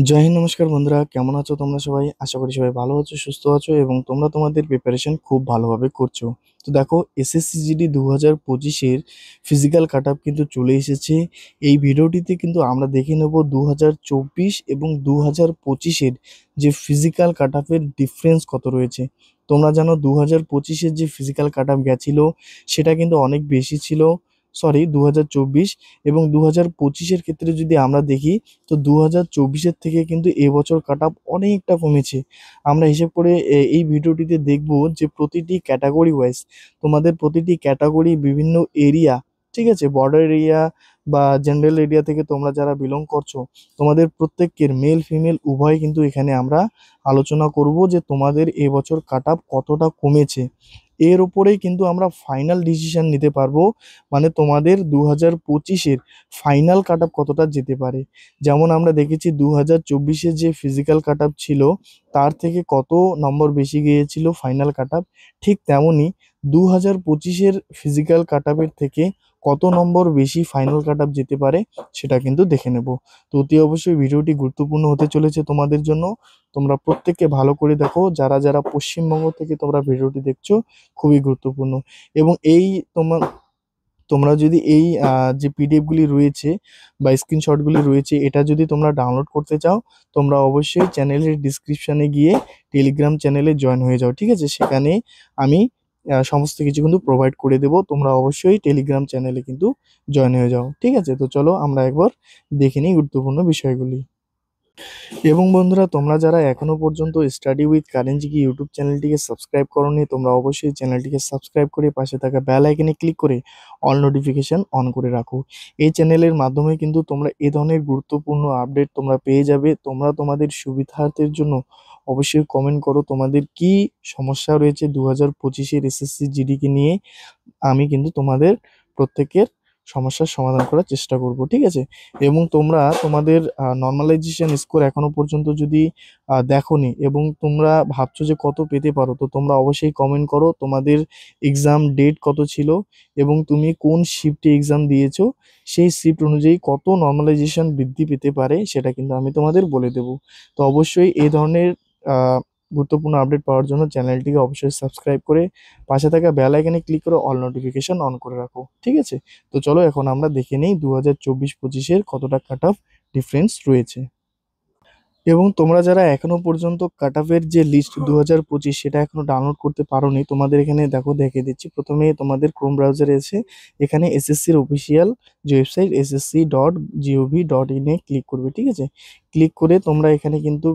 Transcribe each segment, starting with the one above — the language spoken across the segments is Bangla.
জয় হিন্দ, নমস্কার বন্ধুরা, কেমন আছো তোমরা সবাই? আশা করি সবাই ভালো আছো, সুস্থ আছো এবং তোমরা তোমাদের প্রিপারেশন খুব ভালোভাবে করছো। তো দেখো, এসএসসি জিডি 2025-এর ফিজিক্যাল কাট আপ কিন্তু চলে এসেছে। এই ভিডিওটিতে কিন্তু আমরা দেখে নেব 2024 এবং 2025-এর যে ফিজিক্যাল কাট আপের ডিফারেন্স কত রয়েছে। তোমরা জানো 2025-এর যে ফিজিক্যাল কাট আপ গেছিলো সেটা কিন্তু অনেক বেশি ছিল। সরি, 2024 এবং 2025-এর ক্ষেত্রে যদি আমরা দেখি, তো 2024-এর থেকে কিন্তু এবছর কাট আপ অনেকটা কমেছে। আমরা হিসেব করে এই ভিডিওটিতে দেখব যে প্রতিটি ক্যাটাগরি ওয়াইজ তোমাদের প্রতিটি ক্যাটাগরি বিভিন্ন এরিয়া, ঠিক আছে, বর্ডার এরিয়া বা জেনারেল এরিয়া থেকে তোমরা যারা বিলং করছো, তোমাদের প্রত্যেকের মেল ফিমেল উভয় কিন্তু এখানে আমরা আলোচনা করব যে তোমাদের এবছর কাট আপ কতটা কমেছে। এর উপরেই কিন্তু আমরা ফাইনাল ডিসিশন নিতে পারবো, মানে তোমাদের 2025-এর ফাইনাল কাট আপ কতটা যেতে পারে। যেমন আমরা দেখেছি 2024-এ যে ফিজিক্যাল কাট আপ ছিল তার থেকে কত নম্বর বেশি গিয়েছিল ফাইনাল কাট আপ, ঠিক তেমনই 2025-এর ফিজিক্যাল কাট আপের থেকে কত নম্বর বেশি ফাইনাল কাট আপ যেতে পারে সেটা কিন্তু দেখে নেব। তো অতি অবশ্যই ভিডিওটি গুরুত্বপূর্ণ হতে চলেছে তোমাদের জন্য। তোমরা প্রত্যেককে ভালো করে দেখো, যারা যারা পশ্চিমবঙ্গ থেকে তোমরা ভিডিওটি দেখছো, খুবই গুরুত্বপূর্ণ। এবং এই তোমার তোমরা যদি এই যে পিডিএফগুলি রয়েছে বা স্ক্রিনশটগুলি রয়েছে, এটা যদি তোমরা ডাউনলোড করতে চাও, তোমরা অবশ্যই চ্যানেলের ডিসক্রিপশানে গিয়ে টেলিগ্রাম চ্যানেলে জয়েন হয়ে যাও, ঠিক আছে? সেখানে আমি সমস্ত কিছু কিন্তু প্রোভাইড করে দেবো। তোমরা অবশ্যই টেলিগ্রাম চ্যানেলে কিন্তু জয়েন হয়ে যাও, ঠিক আছে? তো চলো আমরা একবার দেখে নিই গুরুত্বপূর্ণ বিষয়গুলি। এবং বন্ধুরা, তোমরা যারা এখনো পর্যন্ত study with current GK YouTube চ্যানেলটিকে সাবস্ক্রাইব করোনি, তোমরা অবশ্যই চ্যানেলটিকে সাবস্ক্রাইব করে পাশে থাকা বেল আইকনে ক্লিক করে অল নোটিফিকেশন অন করে রাখো। এই চ্যানেলের মাধ্যমে কিন্তু তোমরা এ ধরনের গুরুত্বপূর্ণ আপডেট তোমরা পেয়ে যাবে। তোমরা তোমাদের সুবিধার্থের জন্য অবশ্যই কমেন্ট করো তোমাদের কি সমস্যা রয়েছে 2025-এর এসএসসি জিডিকে নিয়ে। আমি কিন্তু তোমাদের প্রত্যেকের সমস্যার সমাধান করার চেষ্টা করব, ঠিক আছে? এবং তোমরা তোমাদের নর্মালাইজেশন স্কোর এখনো পর্যন্ত যদি দেখোনি এবং তোমরা ভাবছো যে কত পেতে পারো, তো তোমরা অবশ্যই কমেন্ট করো তোমাদের এক্সাম ডেট কত ছিল এবং তুমি কোন শিফটে এক্সাম দিয়েছো, সেই শিফট অনুযায়ী কত নর্মালাইজেশন বৃদ্ধি পেতে পারে সেটা কিন্তু আমি তোমাদের বলে দেবো। তো অবশ্যই এই ধরনের গুরুত্বপূর্ণ আপডেট পাওয়ার জন্য চ্যানেলটিকে অবশ্যই সাবস্ক্রাইব করে পাশে থাকা বেল আইকনে ক্লিক করে অল নোটিফিকেশন অন করে রাখো, ঠিক আছে? তো চলো এখন আমরা দেখে নেই 2024-25-এর কতটা কাট অফ ডিফারেন্স রয়েছে। এবং তোমরা যারা এখনো পর্যন্ত কাট অফের যে লিস্ট 2025 সেটা এখনো ডাউনলোড করতে পারোনি, তোমাদের এখানে দেখো দেখে দিচ্ছি। প্রথমে তোমাদের ক্রোম ব্রাউজারে এসে এখানে এসএসসির অফিসিয়াল যে ওয়েবসাইট ssc.gov.in এ ক্লিক করবে, ঠিক আছে? ক্লিক করে তোমরা এখানে কিন্তু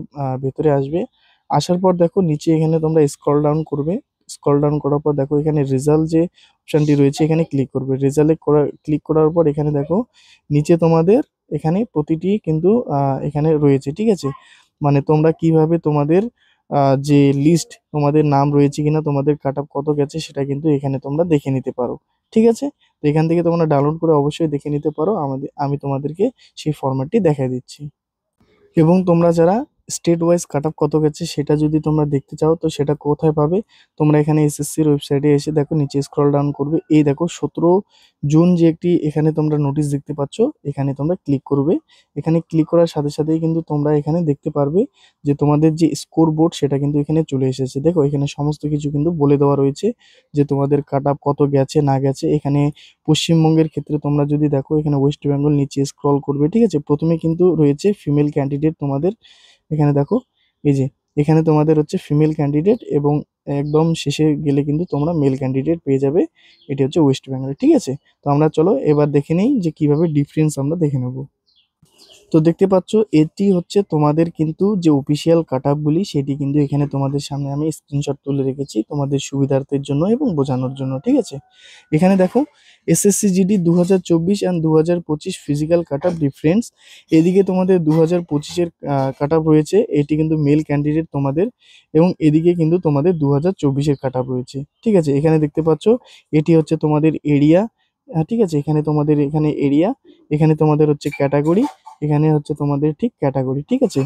ভেতরে আসবে। আসার পর দেখো নিচে এখানে তোমরা স্ক্রল ডাউন করবে। স্ক্রল ডাউন করার পর দেখো এখানে রেজাল্ট যে অপশনটি রয়েছে এখানে ক্লিক করবে। রেজাল্টে ক্লিক করার পর এখানে দেখো নিচে তোমাদের এখানে প্রতিটি কিন্তু এখানে রয়েছে, ঠিক আছে? মানে তোমরা কিভাবে তোমাদের যে লিস্ট তোমাদের নাম রয়েছে কিনা, তোমাদের কাট অফ কত গেছে সেটা কিন্তু এখানে তোমরা দেখে নিতে পারো, ঠিক আছে? তো এখান থেকে তোমরা ডাউনলোড করে অবশ্যই দেখে নিতে পারো। আমি তোমাদেরকে সেই ফরম্যাটটি দেখাই দিচ্ছি। এবং তোমরা যারা স্টেট ওয়াইজ কাট অফ কত গেছে সেটা যদি তোমরা দেখতে চাও, তো সেটা কোথায় পাবে? তোমরা এখানে এসএসসির ওয়েবসাইটে এসে দেখো নিচে স্ক্রল ডাউন করবে। এই দেখো 17 জুন যে একটি এখানে তোমরা নোটিশ দেখতে পাচ্ছ, এখানে তোমরা ক্লিক করবে। এখানে ক্লিক করার সাথে সাথেই কিন্তু তোমরা এখানে দেখতে পারবে যে তোমাদের যে স্কোর বোর্ড সেটা কিন্তু এখানে চলে এসেছে। দেখো এখানে সমস্ত কিছু কিন্তু বলে দেওয়া রয়েছে যে তোমাদের কাট অফ কত গেছে না গেছে। এখানে পশ্চিমবঙ্গের ক্ষেত্রে তোমরা যদি দেখো এখানে ওয়েস্ট বেঙ্গল নিচে স্ক্রল করবে, ঠিক আছে? প্রথমে কিন্তু রয়েছে ফিমেল ক্যান্ডিডেট তোমাদের। এখানে দেখো এই যে এখানে তোমাদের হচ্ছে ফিমেল ক্যান্ডিডেট এবং একদম শেষে গেলে কিন্তু তোমরা মেল ক্যান্ডিডেট পেয়ে যাবে। এটি হচ্ছে ওয়েস্ট বেঙ্গল, ঠিক আছে? তো আমরা চলো এবার দেখে নেই যে কিভাবে ডিফারেন্স আমরা দেখে নেব। তো দেখতে পাচ্ছ এটি হচ্ছে তোমাদের কিন্তু যে অফিসিয়াল কাট আপগুলি, সেটি কিন্তু এখানে তোমাদের সামনে আমি স্ক্রিনশট তুলে রেখেছি তোমাদের সুবিধার্থের জন্য এবং বোঝানোর জন্য, ঠিক আছে? এখানে দেখো SSC GD 2024 and 2025 physical cut up difference. এদিকে তোমাদের 2025-এর কাট আপ রয়েছে, এটি কিন্তু মেল ক্যান্ডিডেট তোমাদের। এবং এদিকে কিন্তু তোমাদের 2024-এর কাট আপ রয়েছে, ঠিক আছে? এখানে দেখতে পাচ্ছ এটি হচ্ছে তোমাদের এরিয়া, ঠিক আছে? এখানে তোমাদের এখানে এরিয়া, এখানে তোমাদের হচ্ছে ক্যাটাগরি, এখানে হচ্ছে তোমাদের ঠিক ক্যাটাগরি, ঠিক আছে?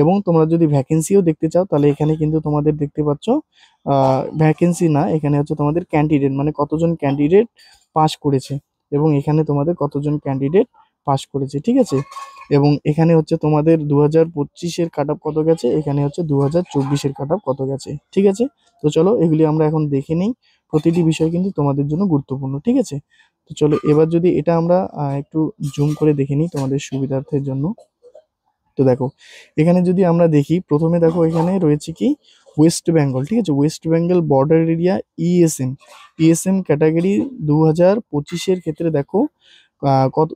এবং তোমরা যদি ভ্যাকেন্সিও দেখতে চাও তাহলে এখানে কিন্তু তোমাদের দেখতে পাচ্ছ ভ্যাকেন্সি না, এখানে হচ্ছে তোমাদের ক্যান্ডিডেট, মানে কতজন ক্যান্ডিডেট পাস করেছে এবং এখানে তোমাদের কতজন ক্যান্ডিডেট পাস করেছে, ঠিক আছে? এবং এখানে হচ্ছে তোমাদের 2025-এর কাট অফ কত গেছে, এখানে হচ্ছে 2024-এর কাট অফ কত গেছে। ঠিক আছে, তো চলো এগুলি আমরা এখন দেখে নিই। প্রতিটি বিষয় কিন্তু তোমাদের জন্য গুরুত্বপূর্ণ। ঠিক আছে, তো চলো এবার যদি এটা আমরা একটু জুম করে দেখে নিই তোমাদের সুবিধার্থের জন্য। তো দেখো এখানে যদি আমরা দেখি, প্রথমে দেখো এখানে রয়েছে কি ওয়েস্ট বেঙ্গল। ঠিক আছে, West Bengal border area ESM, ESM category 2025-এর ক্ষেত্রে দেখো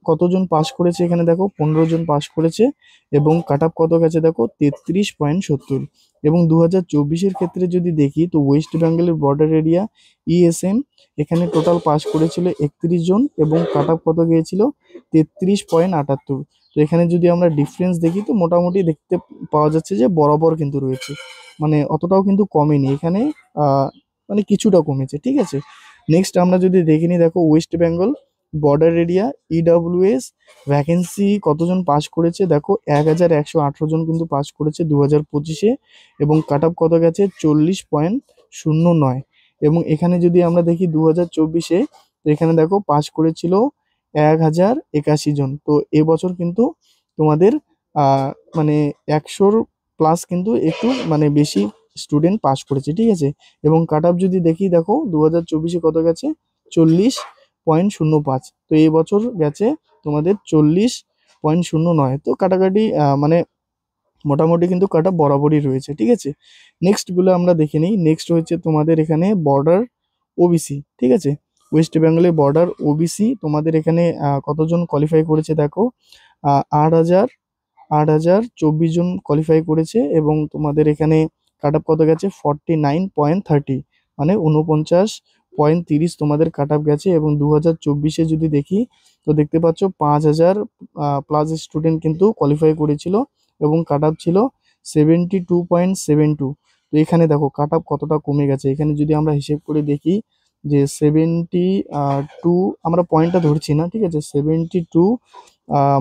কতজন পাস করেছে। এখানে দেখো 15 জন পাস করেছে এবং কাট অফ কত গেছে দেখো 33.70। এবং 2024-এর ক্ষেত্রে যদি দেখি, তো ওয়েস্ট বেঙ্গলের বর্ডার এরিয়া ইএসএম এখানে টোটাল পাস করেছিল 31 জন এবং কাট অফ কত গিয়েছিল 33.78। তো এখানে যদি আমরা ডিফারেন্স দেখি, তো মোটামুটি দেখতে পাওয়া যাচ্ছে যে বরাবর কিন্তু রয়েছে, মানে অতটাও কিন্তু কমেনি এখানে, আহ, মানে কিছুটা কমেছে। ঠিক আছে, নেক্সট আমরা যদি দেখে নিই, দেখো West Bengal border area EWS vacancy কতজন পাস করেছে দেখো 1118 জন কিন্তু পাস করেছে 2025-এ এবং কাট অফ কত গেছে 40.09। এবং এখানে যদি আমরা দেখি 2024-এ, তো এখানে দেখো পাস করেছিল 1081 জন। তো এবছর কিন্তু তোমাদের আহ, মানে 100-র প্লাস কিন্তু একটু মানে বেশি স্টুডেন্ট পাস করেছে। ঠিক আছে, এবং কাট অফ যদি দেখি, দেখো 2024-এ কত গেছে 40.05। তো এই বছর গেছে তোমাদের 40.09। তো কাটাকাটি মানে মোটামুটি কিন্তু কাট অফ বরাবরই রয়েছে। ঠিক আছে, নেক্সট গুলো আমরা দেখে নিই। নেক্সট হচ্ছে তোমাদের এখানে বর্ডার ওবিসি। ঠিক আছে, ওয়েস্ট বেঙ্গলের বর্ডার ওবিসি তোমাদের এখানে কতজন কোয়ালিফাই করেছে দেখো 8,000 8,024 জন কোয়ালিফাই করেছে এবং তোমাদের এখানে কাট অফ কত গেছে 49.30, মানে 49.30 তোমাদের কাট অফ গেছে। এবং 2024-এ যদি দেখি, তো দেখতে পাচ্ছ 5,000 প্লাস স্টুডেন্ট কিন্তু কোয়ালিফাই করেছিল এবং কাট অফ ছিল 72.72। তো এখানে দেখো কাট অফ কতটা কমে গেছে। এখানে যদি আমরা হিসেব করে দেখি যে 72, আমরা পয়েন্টটা ধরছি না। ঠিক আছে, 72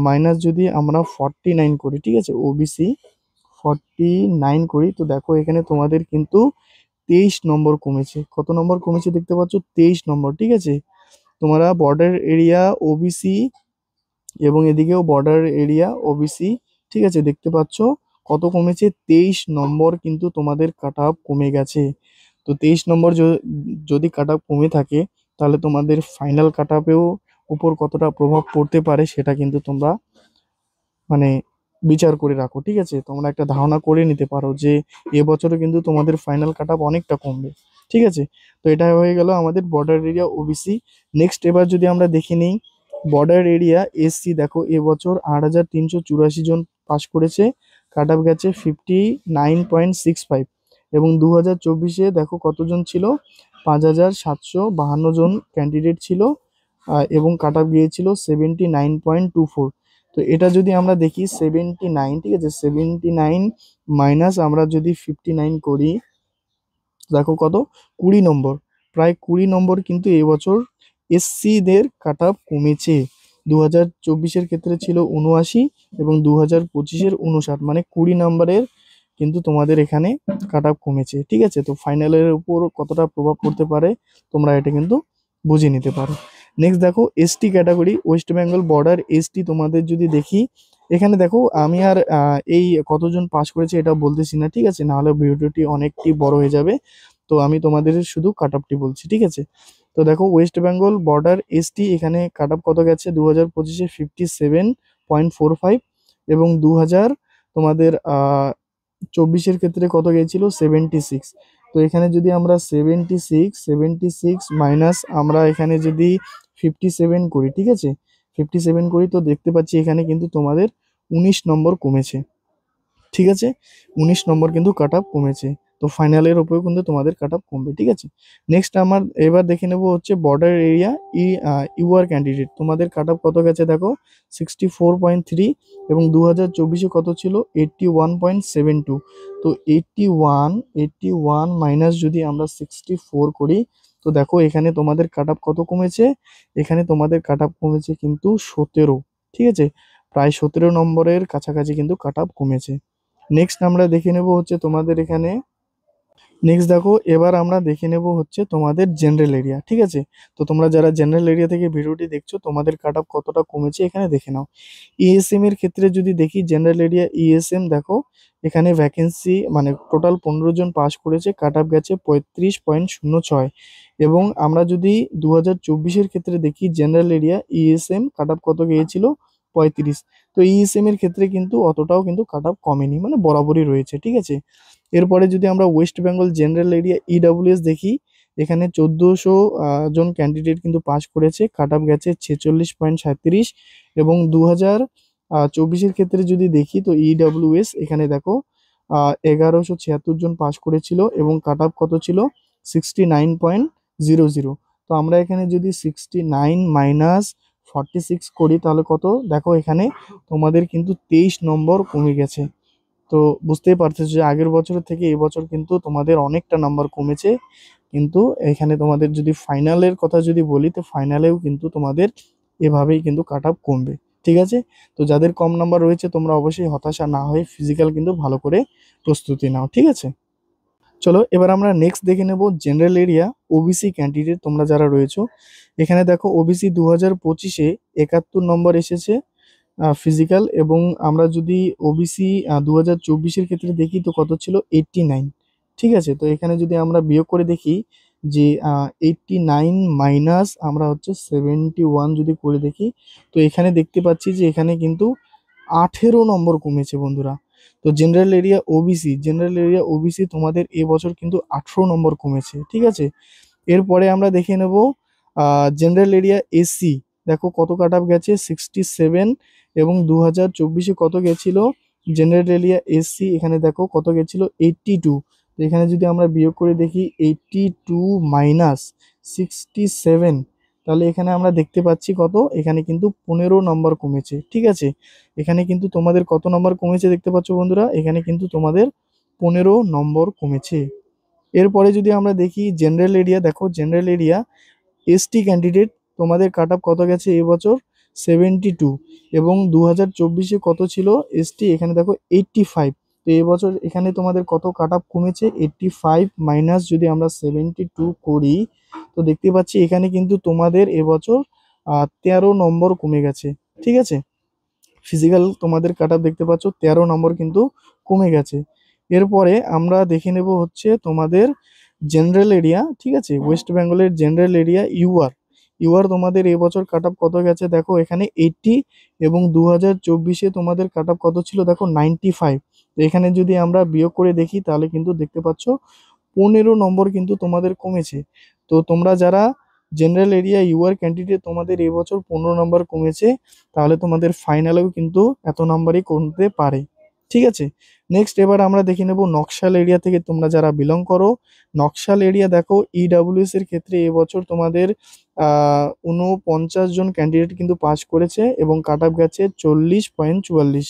মাইনাস যদি আমরা 49 করি, ঠিক আছে, ওবিসি 49 করি, তো দেখো এখানে তোমাদের কিন্তু 23 নম্বর কমেছে। কত নম্বর কমেছে দেখতে পাচ্ছ 23 নম্বর। ঠিক আছে, তোমরা বর্ডার এরিয়া ওবিসি এবং এদিকেও বর্ডার এরিয়া ওবিসি, ঠিক আছে, দেখতে পাচ্ছ কত কমেছে 23 নম্বর কিন্তু তোমাদের কাট অফ কমে গেছে। তো 23 নম্বর যদি কাট অফ কমে থাকে, তাহলে তোমাদের ফাইনাল কাট অফেও উপর কতটা প্রভাব পড়তে পারে সেটা কিন্তু তোমরা মানে বিচার করে রাখো। ঠিক আছে, তোমরা একটা ধারণা করে নিতে পারো যে এবছরও কিন্তু তোমাদের ফাইনাল কাট অফ অনেকটা কমবে। ঠিক আছে, তো এটা হয়ে গেল আমাদের বর্ডার এরিয়া ওবিসি। নেক্সট এবার যদি আমরা দেখে নিই বর্ডার এরিয়া এসসি, দেখো এবছর 8,384 জন পাস করেছে, কাট অফ গেছে 59.65। এবং 2024-এ দেখো কতজন ছিল 5,752 জন ক্যান্ডিডেট ছিল এবং কাট অফ গিয়েছিল 79.24। তো এটা যদি আমরা দেখি 79, ঠিক আছে, 79 মাইনাস আমরা যদি 59 করি, দেখো কত 20 নম্বর, প্রায় 20 নম্বর কিন্তু এবছর এসসিদের কাট অফ কমেছে। 2024-এর ক্ষেত্রে ছিল 79 এবং 2025-এর 59, মানে 20 নম্বরের কিন্তু তোমাদের এখানে কাট অফ কমেছে। ঠিক আছে, তো ফাইনালের উপর কতটা প্রভাব পড়তে পারে তোমরা এটা কিন্তু বুঝে নিতে পারো। নেক্সট দেখো ST category West Bengal border ST তোমাদের যদি দেখি, এখানে দেখো আমি আর এই কতজন পাস করেছে এটা বলতেছি না। ঠিক আছে, নাহলে ভিডিওটি অনেকটি বড় হয়ে যাবে। তো আমি তোমাদের শুধু কাট অফটি বলছি। ঠিক আছে, তো দেখো ওয়েস্ট বেঙ্গল বর্ডার এসটি এখানে কাট অফ কত গেছে 2025-এ 57.45 এবং 2000 তোমাদের 24-এর ক্ষেত্রে কত গিয়েছিল 76। তো এখানে যদি আমরা 76 মাইনাস আমরা এখানে যদি 57 করি, ঠিক আছে, 57 করি, তো দেখতে পাচ্ছি এখানে কিন্তু তোমাদের 19 নম্বর কমেছে। ঠিক আছে, 19 নম্বর কিন্তু কাট অফ কমেছে। তো ফাইনালের উপরেও কিন্তু তোমাদের কাট অফ কমবে। ঠিক আছে, নেক্সট আমার এবার দেখে নেবো হচ্ছে বর্ডার এরিয়া ইউআর ক্যান্ডিডেট তোমাদের কাট অফ কত গেছে দেখো 64.3 এবং 2024-এ কত ছিল 81.72। তো 81 মাইনাস যদি আমরা 64 করি, তো দেখো এখানে তোমাদের কাট অফ কত কমেছে, এখানে তোমাদের কাট অফ কমেছে কিন্তু 17। ঠিক আছে, প্রায় 17 নম্বরের কাছাকাছি কিন্তু কাট অফ কমেছে। নেক্সট আমরা দেখে নেব হচ্ছে তোমাদের এখানে নেক্সট দেখো, এবার আমরা দেখে নেব হচ্ছে তোমাদের জেনারেল এরিয়া। ঠিক আছে, তো তোমরা যারা জেনারেল এরিয়া থেকে ভিডিওটি দেখছো তোমাদের কাট অফ কতটা কমেছে এখানে দেখে নাও। ইএসএম এর ক্ষেত্রে যদি দেখি, জেনারেল এরিয়া ইএসএম দেখো, এখানে ভ্যাকেন্সি মানে টোটাল 15 জন পাস করেছে, কাট অফ গেছে 35.06। এবং আমরা যদি 2024-এর ক্ষেত্রে দেখি general area ESM cut off কত গিয়েছিল, 35। তো ইএসএম এর ক্ষেত্রে কিন্তু অতটাও কিন্তু কাট অফ কমেনি, মানে বরাবরই রয়েছে। ঠিক আছে, এরপরে যদি আমরা West Bengal general area EWS দেখি, এখানে 1400 জন ক্যান্ডিডেট কিন্তু পাস করেছে, কাট অফ গেছে 46.37। এবং 2024-এর ক্ষেত্রে যদি দেখি তো ইডাব্লিউএস এখানে দেখো 1176 জন পাস করেছিল এবং কাট অফ কত ছিল, 69.00। তো আমরা এখানে যদি 69 মাইনাস 46 করি তাহলে কত, দেখো এখানে তোমাদের কিন্তু 23 নম্বর কমে গেছে। তো বুঝতেই পারতেছো যে আগের বছরের থেকে এবছর কিন্তু তোমাদের অনেকটা নাম্বার কমেছে। কিন্তু এখানে তোমাদের যদি ফাইনালের কথা যদি বলি, তো ফাইনালেও কিন্তু তোমাদের এভাবেই কিন্তু কাট আপ কমবে। ঠিক আছে, তো যাদের কম নাম্বার রয়েছে তোমরা অবশ্যই হতাশা না হয়ে ফিজিক্যাল কিন্তু ভালো করে প্রস্তুতি নাও। ঠিক আছে, চলো এবার আমরা নেক্সট দেখে নেব জেনারেল এরিয়া ওবিসি ক্যান্ডিডেট তোমরা যারা রয়েছো। এখানে দেখো ওবিসি 2025-এ 71 নম্বর এসেছে ফিজিক্যাল। এবং আমরা যদি ওবিসি 2024-এর ক্ষেত্রে দেখি তো কত ছিল, 89। ঠিক আছে, তো এখানে যদি আমরা বিয়োগ করে দেখি যে 89 মাইনাস আমরা হচ্ছে 71 যদি করে দেখি, তো এখানে দেখতে পাচ্ছি যে এখানে কিন্তু 18 নম্বর কমেছে বন্ধুরা। তো জেনারেল এরিয়া ওবিসি তোমাদের এবছর কিন্তু 18 নম্বর কমেছে। ঠিক আছে, এরপরে আমরা দেখে নেব জেনারেল এরিয়া এসি। দেখো কত কাট অফ গেছে, 67। এবং 2024-এ কত গেছিল জেনারেল এরিয়া এসি, এখানে দেখো কত গেছিল, 82। তো এখানে যদি আমরা বিয়োগ করে দেখি 82 মাইনাস 67, তাহলে এখানে আমরা দেখতে পাচ্ছি কত, এখানে কিন্তু 15 নম্বর কমেছে। ঠিক আছে, এখানে কিন্তু তোমাদের কত নম্বর কমেছে দেখতে পাচ্ছ বন্ধুরা, এখানে কিন্তু তোমাদের 15 নম্বর কমেছে। এরপরে যদি আমরা দেখি জেনারেল এরিয়া, দেখো জেনারেল এরিয়া এসটি ক্যান্ডিডেট তোমাদের কাট অফ কত গেছে এবছর, 72। এবং 2024-এ কত ছিল এসটি, এখানে দেখো 85। তো এবছর এখানে তোমাদের কত কাট অফ কমেছে, 85 মাইনাস যদি আমরা 72 করি, তো দেখতে পাচ্ছি এখানে কিন্তু তোমাদের এবছর 13 নম্বর কমে গেছে। ঠিক আছে, ফিজিক্যাল তোমাদের কাট অফ দেখতে পাচ্ছ 13 নম্বর কিন্তু কমে গেছে। এরপরে আমরা দেখে নেব হচ্ছে তোমাদের জেনারেল এরিয়া। ঠিক আছে, ওয়েস্ট বেঙ্গলের জেনারেল এরিয়া ইউআর। ইউআর তোমাদের এবছর কাট অফ কত গেছে, দেখো এখানে 80। এবং 2024-এ তোমাদের কাট অফ কত ছিল, দেখো 95। তো এখানে যদি আমরা বিয়োগ করে দেখি তাহলে কিন্তু দেখতে পাচ্ছ 15 নম্বর কিন্তু তোমাদের কমেছে। তো তোমরা যারা জেনারেল এরিয়া ইউআর ক্যান্ডিডেট তোমাদের এবছর 15 নম্বর কমেছে, তাহলে তোমাদের ফাইনালেও কিন্তু এত নাম্বারই কমতে পারে। ঠিক আছে, নেক্সট এবার আমরা দেখে নেব নকশাল এরিয়া থেকে তোমরা যারা বিলং করো। নকশাল এরিয়া দেখো ইডাব্লিউএস এর ক্ষেত্রে এবছর তোমাদের 49 জন ক্যান্ডিডেট কিন্তু পাস করেছে এবং কাট অফ গেছে 40.44।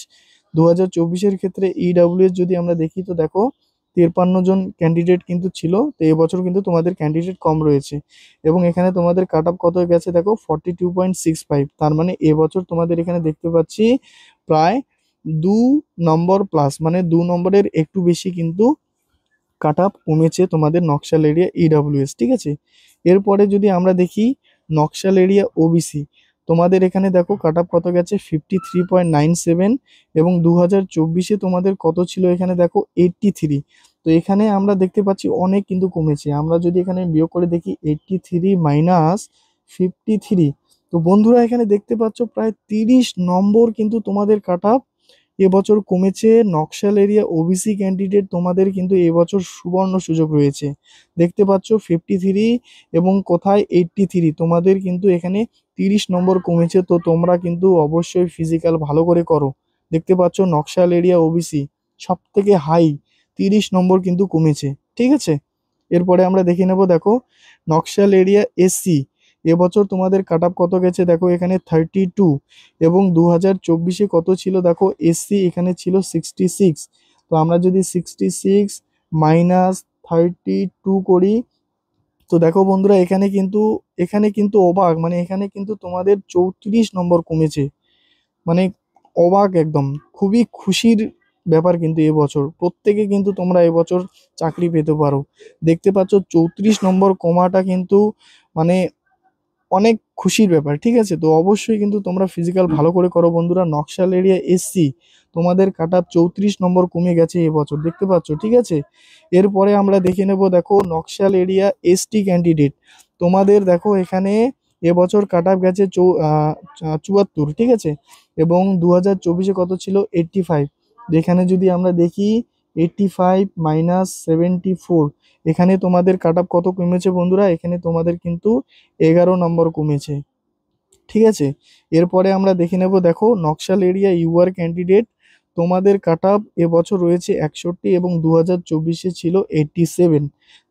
2024-এর ক্ষেত্রে ইডাব্লিউএস যদি আমরা দেখি তো দেখো 53 জন ক্যান্ডিডেট কিন্তু ছিল। তো এবছর কিন্তু তোমাদের ক্যান্ডিডেট কম রয়েছে এবং এখানে তোমাদের কাট অফ কত গেছে দেখো 42.65। তার মানে এবছর তোমাদের এখানে দেখতে পাচ্ছি প্রায় 2 নম্বর প্লাস, মানে 2 নম্বরের একটু বেশি কিন্তু কাট আপ কমেছে তোমাদের নকশাল এরিয়া ইডাব্লিউএস। ঠিক আছে, এরপরে যদি আমরা দেখি নকশাল এরিয়া ওবিসি, তোমাদের এখানে দেখো কাট আপ কত গেছে, 53.97। এবং 2024-এ তোমাদের কত ছিল, এখানে দেখো 83। তো এখানে আমরা দেখতে পাচ্ছি অনেক কিন্তু কমেছে। আমরা যদি এখানে বিয়োগ করে দেখি 83 মাইনাস 53, তো বন্ধুরা এখানে দেখতে পাচ্ছ প্রায় 30 নম্বর কিন্তু তোমাদের কাট আপ এবছর কমেছে। নকশাল এরিয়া ওবিসি ক্যান্ডিডেট তোমাদের কিন্তু এবছর সুবর্ণ সুযোগ রয়েছে। দেখতে পাচ্ছ 53 এবং কোথায় 83, তোমাদের কিন্তু এখানে 30 নম্বর কমেছে। তো তোমরা কিন্তু অবশ্যই ফিজিক্যাল ভালো করে করো। দেখতে পাচ্ছ নকশাল এরিয়া ওবিসি সব থেকে হাই, 30 নম্বর কিন্তু কমেছে। ঠিক আছে, এরপরে আমরা দেখে নেব, দেখো নকশাল এরিয়া এসসি এবছর তোমাদের কাট আপ কত গেছে, দেখো এখানে 32। এবং 2024-এ কত ছিল, দেখো এসসি এখানে ছিল 66। তো আমরা যদি 66 মাইনাস 32 করি, তো দেখো বন্ধুরা এখানে কিন্তু অবাক, মানে এখানে কিন্তু তোমাদের 34 নম্বর কমেছে। মানে অবাক একদম, খুবই খুশির ব্যাপার কিন্তু এবছর প্রত্যেকে কিন্তু তোমরা এবছর চাকরি পেতে পারো। দেখতে পাচ্ছ 34 নম্বর কমাটা কিন্তু মানে অনেক খুশির ব্যাপার, ঠিক আছে? তো অবশ্যই কিন্তু তোমরা ফিজিক্যাল ভালো করে করো বন্ধুরা। নকশাল এরিয়া এসসি তোমাদের কাট অফ 34 নম্বর কমে গেছে এবছর, দেখতে পাচ্ছ, ঠিক আছে? এরপরে আমরা দেখে নেব, দেখো নকশাল এরিয়া এসটি ক্যান্ডিডেট তোমাদের দেখো এখানে এবছর কাট অফ গেছে 74, ঠিক আছে? এবং 2024-এ কত ছিল? 85। এখানে যদি আমরা দেখি 85 মাইনাস 74, এখানে তোমাদের কাট অফ কত কমেছে বন্ধুরা? এখানে তোমাদের কিন্তু 11 নম্বর কমেছে, ঠিক আছে? এরপরে আমরা দেখে নেব, দেখো নকশাল এরিয়া ইউআর ক্যান্ডিডেট তোমাদের কাট অফ এবছর রয়েছে 61 এবং 2024-এ ছিল 87।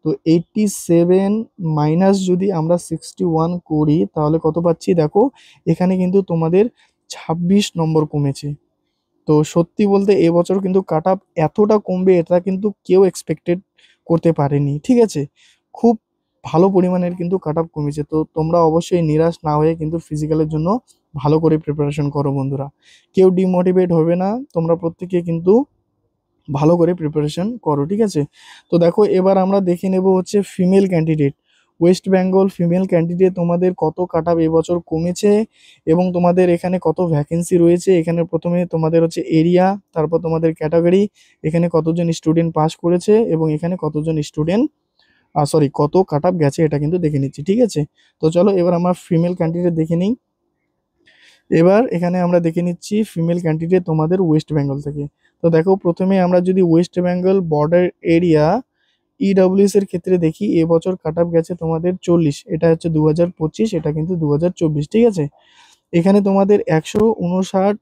তো 87 মাইনাস যদি আমরা 61 করি তাহলে কত পাচ্ছি? দেখো এখানে কিন্তু তোমাদের 26 নম্বর কমেছে। তো সত্যি বলতে এবছর কিন্তু কাট অফ এতটা কমবে এটা কিন্তু কেউ এক্সপেক্টেড করতে পারেনি, ঠিক আছে? খুব ভালো পরিমাণের কিন্তু কাট অফ কমেছে। তো তোমরা অবশ্যই নিরাশ না হয়ে কিন্তু ফিজিক্যালের জন্য ভালো করে প্রিপারেশন করো বন্ধুরা। কেউ ডিমোটিভেট হবে না, তোমরা প্রত্যেকে কিন্তু ভালো করে প্রিপারেশন করো, ঠিক আছে? তো দেখো এবার আমরা দেখে নেব হচ্ছে female candidate. West Bengal female candidate তোমাদের কত কাট অফ এবছর কমেছে এবং তোমাদের এখানে কত ভ্যাকেন্সি রয়েছে। এখানে প্রথমে তোমাদের হচ্ছে এরিয়া, তারপর তোমাদের ক্যাটাগরি, এখানে কতজন স্টুডেন্ট পাস করেছে এবং এখানে কতজন স্টুডেন্ট কত কাট অফ গেছে এটা কিন্তু দেখে নিচ্ছি, ঠিক আছে? তো চলো এবার আমরা ফিমেল ক্যান্ডিডেট দেখে নিই। এবার এখানে আমরা দেখে নিচ্ছি ফিমেল ক্যান্ডিডেট তোমাদের ওয়েস্ট বেঙ্গল থেকে। তো দেখো প্রথমে আমরা যদি West Bengal border area EWS এর ক্ষেত্রে দেখি, এবছর কাট অফ গেছে তোমাদের 40, এটা হচ্ছে 2025, এটা কিন্তু 2024, ঠিক আছে? এখানে তোমাদের 159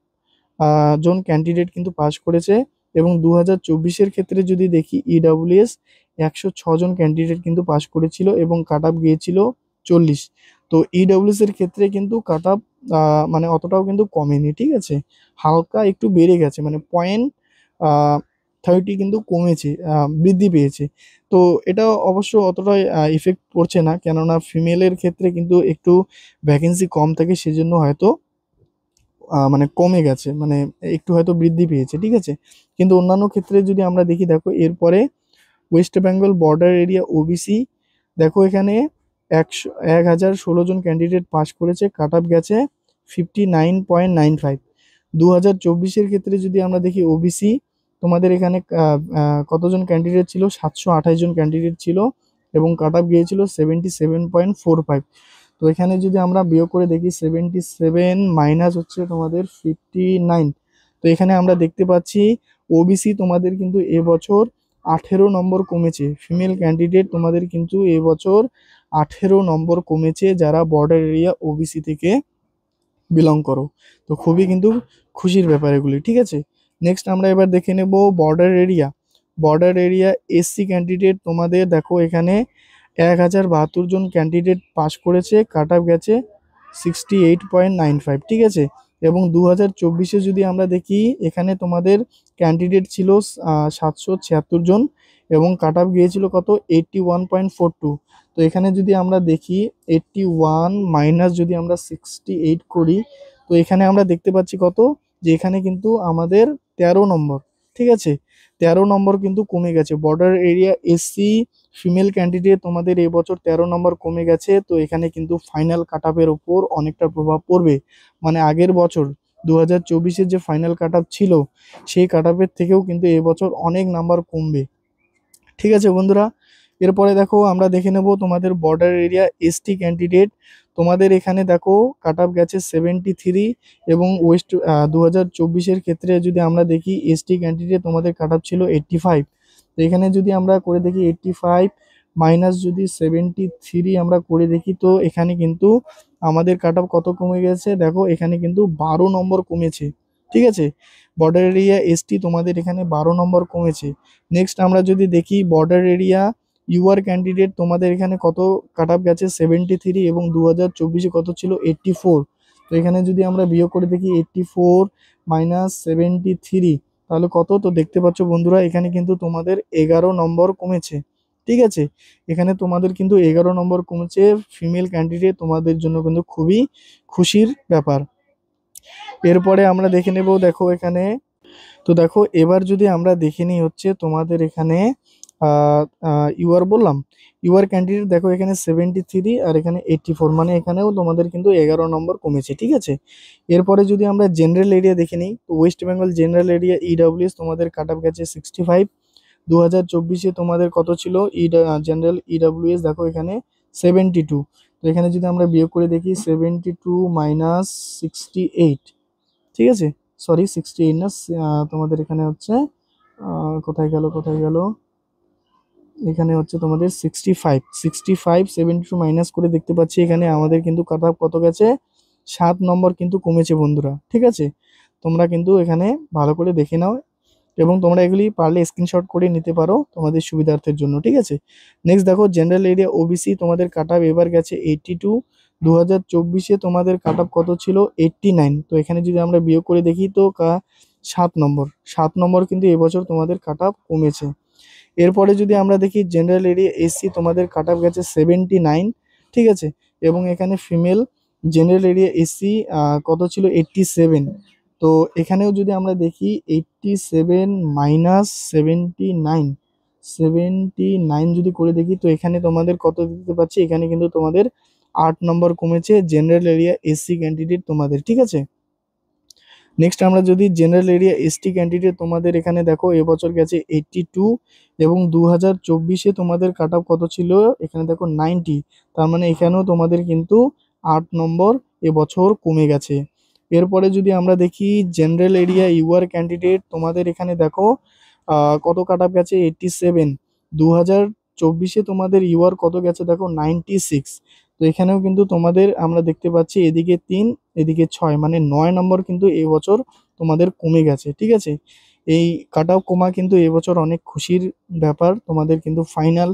জন ক্যান্ডিডেট কিন্তু পাস করেছে এবং 2024-এর ক্ষেত্রে যদি দেখি ইডব্লিউএস 106 জন ক্যান্ডিডেট কিন্তু পাস করেছিল এবং কাট অফ গিয়েছিল 40। তো ইডব্লিউএস এর ক্ষেত্রে কিন্তু কাট অফ মানে অতটাও কিন্তু কমেনি, ঠিক আছে? হালকা একটু বেড়ে গেছে, মানে 0.30 কিন্তু কমেছে, বৃদ্ধি পেয়েছে। তো এটা অবশ্য অতটা ইফেক্ট পড়ছে না, কেননা ফিমেলের ক্ষেত্রে কিন্তু একটু ভ্যাকেন্সি কম থাকে, সেজন্য হয়তো মানে কমে গেছে, মানে একটু হয়তো বৃদ্ধি পেয়েছে, ঠিক আছে? কিন্তু অন্যান্য ক্ষেত্রে যদি আমরা দেখি, দেখো এরপরে West Bengal border area OBC, দেখো এখানে 1016 জন ক্যান্ডিডেট পাস করেছে, কাট অফ গেছে 59.95। 2024-এর ক্ষেত্রে যদি আমরা দেখি ওবিসি তোমাদের এখানে কতজন ক্যান্ডিডেট ছিল? 728 জন ক্যান্ডিডেট ছিল এবং কাট অফ গিয়েছিল 77.45। তো এখানে যদি আমরা বিয়োগ করে দেখি 77 মাইনাস হচ্ছে তোমাদের 59, তো এখানে আমরা দেখতে পাচ্ছি ওবিসি তোমাদের কিন্তু এবছর 18 নম্বর কমেছে। ফিমেল ক্যান্ডিডেট তোমাদের কিন্তু এবছর 18 নম্বর কমেছে যারা বর্ডার এরিয়া ওবিসি থেকে বিলং করো। তো খুবই কিন্তু খুশির ব্যাপার এগুলি, ঠিক আছে? নেক্সট আমরা এবার দেখে নেব বর্ডার এরিয়া এসসি ক্যান্ডিডেট তোমাদের দেখো এখানে 1072 জন ক্যান্ডিডেট পাস করেছে, কাট অফ গেছে 68.95, ঠিক আছে? এবং 2024-এ যদি আমরা দেখি এখানে তোমাদের ক্যান্ডিডেট ছিল 776 জন এবং কাট অফ গিয়েছিল কত? 81.42। তো এখানে যদি আমরা দেখি 81 মাইনাস যদি আমরা 68 করি, তো এখানে আমরা দেখতে পাচ্ছি কত? যে এখানে কিন্তু আমাদের 13 নম্বর, ঠিক আছে? 13 নম্বর কিন্তু কমে গেছে। Border area SC female candidate তোমাদের এবছর 13 নম্বর কমে গেছে। তো এখানে কিন্তু ফাইনাল কাট অফের ওপর অনেকটা প্রভাব পড়বে। মানে আগের বছর 2024-এর যে ফাইনাল কাট অফ ছিল সেই কাট অফের থেকেও কিন্তু এবছর অনেক নাম্বার কমবে, ঠিক আছে বন্ধুরা? এরপরে দেখো আমরা দেখে নেব তোমাদের বর্ডার এরিয়া এসটি ক্যান্ডিডেট তোমাদের এখানে দেখো কাট অফ গেছে 73 এবং 2024-এর ক্ষেত্রে যদি আমরা দেখি এসটি ক্যান্ডিডেট তোমাদের কাট অফ ছিল 85। তো এখানে যদি আমরা করে দেখি 85 মাইনাস যদি 73 আমরা করে দেখি, তো এখানে কিন্তু আমাদের কাট অফ কত কমে গেছে? দেখো এখানে কিন্তু 12 নম্বর কমেছে, ঠিক আছে? বর্ডার এরিয়া এসটি তোমাদের এখানে 12 নম্বর কমেছে। নেক্সট আমরা যদি দেখি বর্ডার এরিয়া ইউআর ক্যান্ডিডেট তোমাদের এখানে কত কাট অফ গেছে? 73 এবং 2024-এ কত ছিল? 84। তো এখানে যদি আমরা বিয়োগ করে দেখি 84 মাইনাস 73 তাহলে কত? তো দেখতে পাচ্ছ বন্ধুরা এখানে কিন্তু তোমাদের 11 নম্বর কমেছে, ঠিক আছে? এখানে তোমাদের কিন্তু 11 নম্বর কমেছে। ফিমেল ক্যান্ডিডেট তোমাদের জন্য কিন্তু খুবই খুশির ব্যাপার। এরপরে আমরা দেখে নেব, দেখো এখানে তো দেখো এবার যদি আমরা দেখে নিই হচ্ছে তোমাদের এখানে ইউআর বললাম, ইউআর ক্যান্ডিডেট দেখো এখানে 73 আর এখানে 84, মানে এখানেও তোমাদের কিন্তু 11 নম্বর কমেছে, ঠিক আছে। এরপরে যদি আমরা জেনারেল এরিয়া দেখে নিই, তো West Bengal general area EWS তোমাদের কাট অফ গেছে 65। 2024-এ তোমাদের কত ছিল জেনারেল ইডাব্লিউএস, দেখো এখানে 72। তো এখানে যদি আমরা বিয়োগ করে দেখি 72 মাইনাস 68, ঠিক আছে, সরি 68 না, তোমাদের এখানে হচ্ছে কোথায় গেল কোথায় গেল, এখানে হচ্ছে তোমাদের 65, 72 মাইনাস করে দেখতে পাচ্ছি এখানে আমাদের কিন্তু কাট অফ কত গেছে, 7 নম্বর কিন্তু কমেছে বন্ধুরা, ঠিক আছে। তোমরা কিন্তু এখানে ভালো করে দেখে নাও এবং তোমরা এগুলি পারলে স্ক্রিনশট করে নিতে পারো তোমাদের সুবিধার্থের জন্য, ঠিক আছে। নেক্সট দেখো জেনারেল এরিয়া ওবিসি তোমাদের কাট অফ এবার গেছে 82। 2024-এ তোমাদের কাট অফ কত ছিল 89। তো এখানে যদি আমরা বিয়োগ করে দেখি তো 7 নম্বর, 7 নম্বর কিন্তু এবছর তোমাদের কাট অফ কমেছে। এরপরে যদি আমরা দেখি জেনারেল এরিয়া এসসি তোমাদের কাট অফ গেছে 79, ঠিক আছে। এবং এখানে ফিমেল জেনারেল এরিয়া এসসি কত ছিল 87। তো এখানেও যদি আমরা দেখি 87 মাইনাস 79, 79 যদি করে দেখি তো এখানে তোমাদের কত দিতে পারছি, এখানে কিন্তু তোমাদের 8 নম্বর কমেছে জেনারেল এরিয়া এসসি ক্যান্ডিডেট তোমাদের, ঠিক আছে। নেক্সট আমরা যদি জেনারেল এরিয়া এসটি ক্যান্ডিডেট তোমাদের এখানে দেখো এবছর গেছে 82 এবং 2024-এ তোমাদের কাট অফ কত ছিল এখানে দেখো 90। তার মানে এখানেও তোমাদের কিন্তু 8 নম্বর এবছর কমে গেছে। এরপরে যদি আমরা দেখি জেনারেল এরিয়া ইউআর ক্যান্ডিডেট তোমাদের এখানে দেখো কত কাট অফ গেছে 87। 2024-এ তোমাদের ইউআর কত গেছে দেখো 96। তো এখানেও কিন্তু তোমাদের আমরা দেখতে পাচ্ছি এদিকে 3 এদিকে 6, মানে 9 নম্বর কিন্তু এবছর তোমাদের কমে গেছে, ঠিক আছে। এই কাট অফ কমা কিন্তু এবছর অনেক খুশির ব্যাপার, তোমাদের কিন্তু ফাইনাল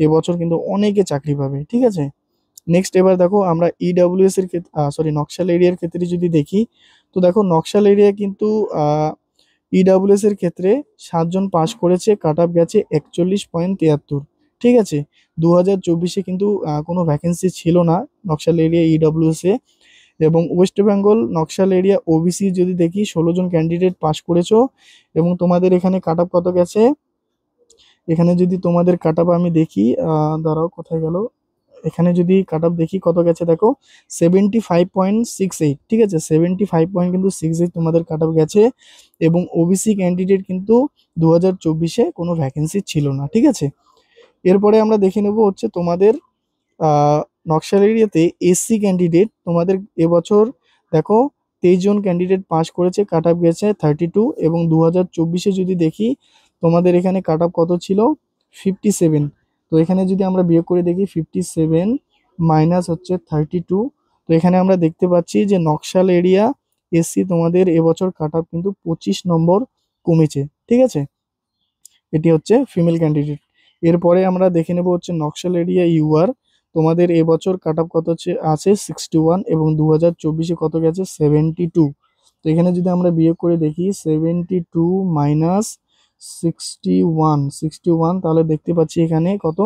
এবছর কিন্তু অনেকে চাকরি পাবে, ঠিক আছে। নেক্সট এবার দেখো আমরা ইডাব্লিউএস এর ক্ষেত্রে সরি নকশাল এরিয়ার ক্ষেত্রে যদি দেখি, তো দেখো নকশাল এরিয়া কিন্তু ইডাব্লিউএস এর ক্ষেত্রে 7 জন পাস করেছে, কাট অফ গেছে 41.73, ঠিক আছে। 2024-এ কিন্তু কোনো ভ্যাকেন্সি ছিল না নকশাল এরিয়া ইডাব্লিউএস এ। এবং West Bengal Naxal area OBC যদি দেখি 16 জন ক্যান্ডিডেট পাস করেছো এবং তোমাদের এখানে কাট অফ কত গেছে, এখানে যদি তোমাদের কাট অফ আমি দেখি দাঁড়াও কোথায় গেল, এখানে যদি কাট অফ দেখি কত গেছে দেখো 75.68, ঠিক আছে। 75 পয়েন্ট কিন্তু 68 তোমাদের কাট অফ গেছে এবং ওবিসি ক্যান্ডিডেট কিন্তু 2024-এ কোনো ভ্যাকেন্সি ছিল না, ঠিক আছে। এরপরে আমরা দেখে নেব হচ্ছে তোমাদের নকশাল এরিয়াতে এসসি ক্যান্ডিডেট তোমাদের এবছর দেখো 23 জন ক্যান্ডিডেট পাস করেছে, কাট অফ গেছে 32 এবং 2024-এ যদি দেখি তোমাদের এখানে কাট অফ কত ছিল 57। তো এখানে যদি আমরা বিয়োগ করে দেখি 57 মাইনাস হচ্ছে 32, তো এখানে আমরা দেখতে পাচ্ছি যে নকশাল এরিয়া এসসি তোমাদের এবছর কাট অফ কিন্তু 25 নম্বর কমেছে, ঠিক আছে। এটি হচ্ছে ফিমেল ক্যান্ডিডেট। এরপরে আমরা দেখে নেব হচ্ছে নকশাল এরিয়া ইউআর তোমাদের এবছর কাট অফ কত আছে 61 এবং 2024-এ কত গেছে 72। তো এখানে যদি আমরা বিয়োগ করে দেখি 72 মাইনাস 61, তাহলে দেখতে পাচ্ছি এখানে কত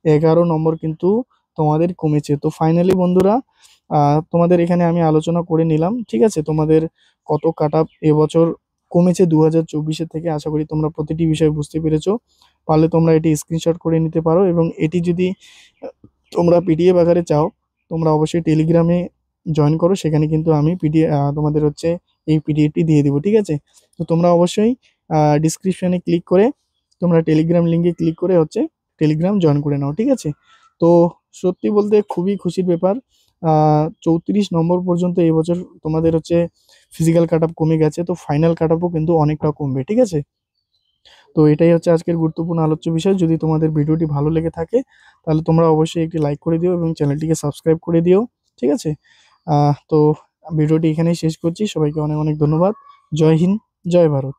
11 নম্বর কিন্তু তোমাদের কমেছে। তো ফাইনালি বন্ধুরা তোমাদের এখানে আমি আলোচনা করে নিলাম, ঠিক আছে, তোমাদের কত কাট অফ এবছর কমেছে 2024-এর থেকে। আশা করি তোমরা প্রতিটি বিষয় বুঝতে পেরেছো। পারলে তোমরা এটি স্ক্রিনশট করে নিতে পারো এবং এটি যদি তোমরা পিডিএফ আকারে চাও তোমরা অবশ্যই টেলিগ্রামে জয়েন করো, সেখানে কিন্তু আমি তোমাদের হচ্ছে এই পিডিএফটি দিয়ে দেবো, ঠিক আছে। তো তোমরা অবশ্যই ডিসক্রিপশানে ক্লিক করে তোমরা টেলিগ্রাম লিঙ্কে ক্লিক করে হচ্ছে টেলিগ্রাম জয়েন করে নাও, ঠিক আছে। তো সত্যি বলতে খুবই খুশির ব্যাপার, 34 নম্বর পর্যন্ত এবছর তোমাদের হচ্ছে ফিজিক্যাল কাট অফ কমে গেছে, তো ফাইনাল কাট অফও কিন্তু অনেকটা কমবে, ঠিক আছে। তো এটাই হচ্ছে আজকের গুরুত্বপূর্ণ আলোচ্য বিষয়। যদি তোমাদের ভিডিওটি ভালো লেগে থাকে তাহলে তোমরা অবশ্যই একটি লাইক করে দিও এবং চ্যানেলটিকে সাবস্ক্রাইব করে দিও, ঠিক আছে। তো ভিডিওটি এখানেই শেষ করছি, সবাইকে অনেক অনেক ধন্যবাদ। জয় হিন্দ, জয় ভারত।